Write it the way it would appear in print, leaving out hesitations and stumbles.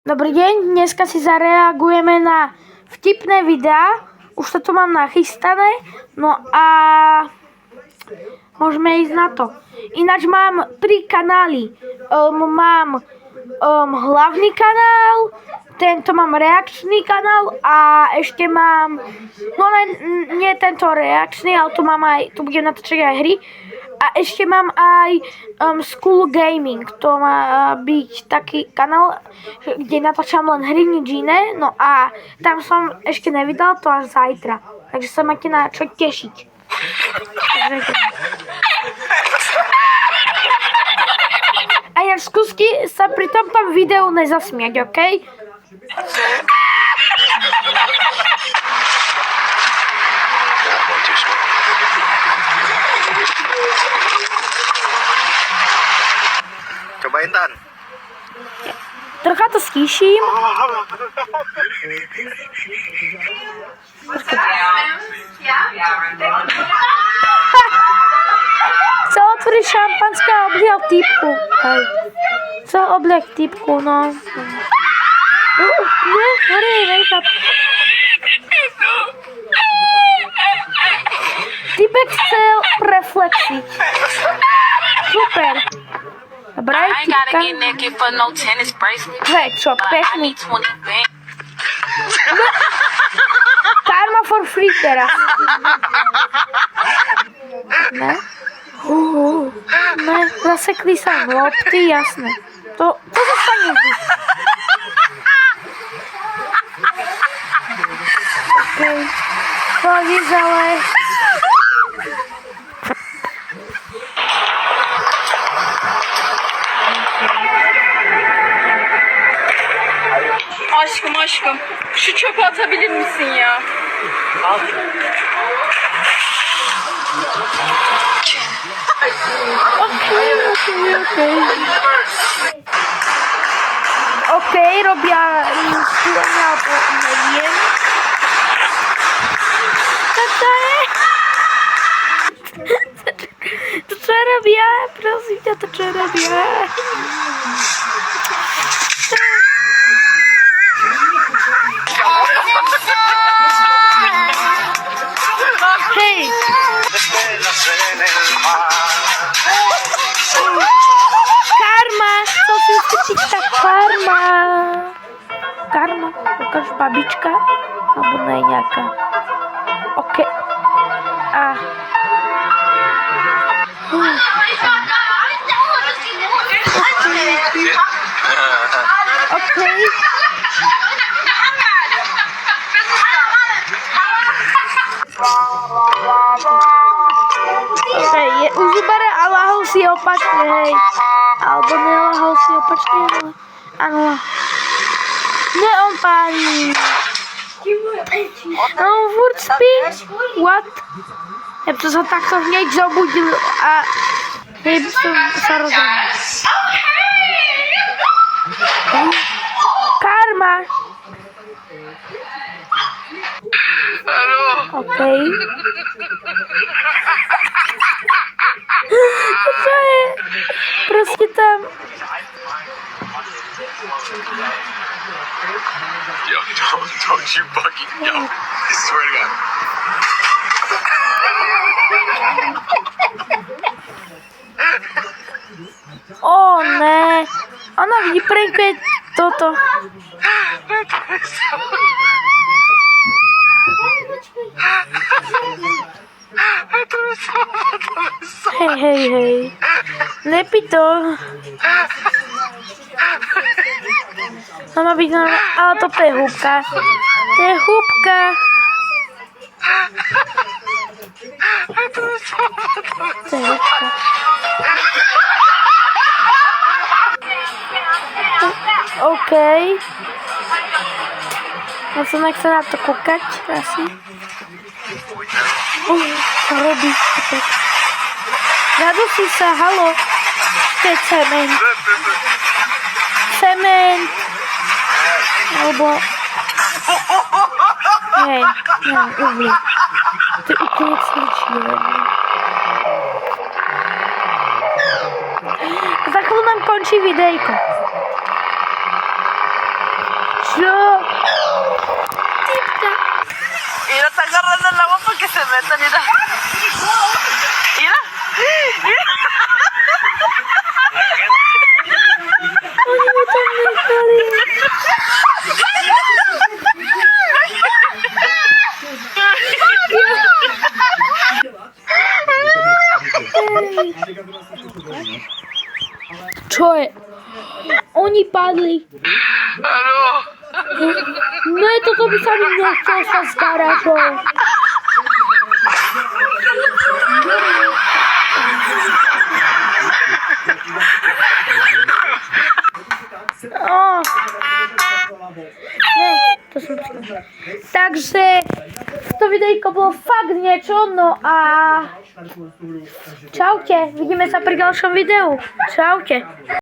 Dobrý deň, dneska si zareagujeme na vtipné videá. Už to tu mám nachystané. No a môžeme ísť na to. Ináč mám 3 kanály. Mám hlavný kanál, tento mám reakčný kanál a ešte mám, no nie tento reakčný, ale tu mám aj, tu budem natáčať aj hry. A ešte mám aj School Gaming, to má byť taký kanál, kde natáčam len hry, nič iné. No a tam som ešte nevydal, to až zajtra. Takže sa máte na čo tešiť. A ja skúste sa pri tomto videu nezasmiať, OK? Cobain, Tan. Trocha to stíším. Chcel otvoriť šampanské a oblial typku. Hej. Chcel obliať typku, no. Nie, horí jej make-up. Typek chcel preflexiť. Super. Dobre, typka. Hej, čo, pekný. Karma for free teraz. Ne? Ne, zasekli sa lopty, jasné. To sa nezdí. Okej. Chodíš, ale... Aşkım, şu çöpü atabilir misin ya? Al. Okej, robia stúrania, alebo neviem. To čo robia? Prosím ťa, to čo robia? Hej! Karma! Chcel si uskočiť tá karma. Karma? Ukáž babička? Alebo ne nejaká? OK. OK. Už vybere a lahol si opačne, hej. Alebo nelahol si opačne, ale... Áno. Ne, on páni. A on furt spí. What? Ja by som sa takto hneď zobudil a... Hej by som sa rozhodol. Karma. Okej. Co je? Prostě tam... Yo, don't you fucking... Yo, I swear to God. O ne. Ona vidí prankuje toto. Hej. Nepí to. To má byť normálne, ale toto je húbka. To je húbka. To je húbka. OK. Ja som nechce na to kúkať, asi. Čo robí? Radosí sa, halo. To je cement. Cement. Alebo... Hej, uhlie. To je úplne cvičné. Za chvíľu nám končí videjko. Co? Tipka. Mira, está agarrando el agua para que se meta, mira. Mira. Oni mnie tam nechali. Čo je? Oni padli. Áno. Ne, toto by sa mi nechcel stať s garážou. To som počkala. Takže to videjko bolo fakt niečo, no a čaute, vidíme sa pri ďalšom videu. Čaute.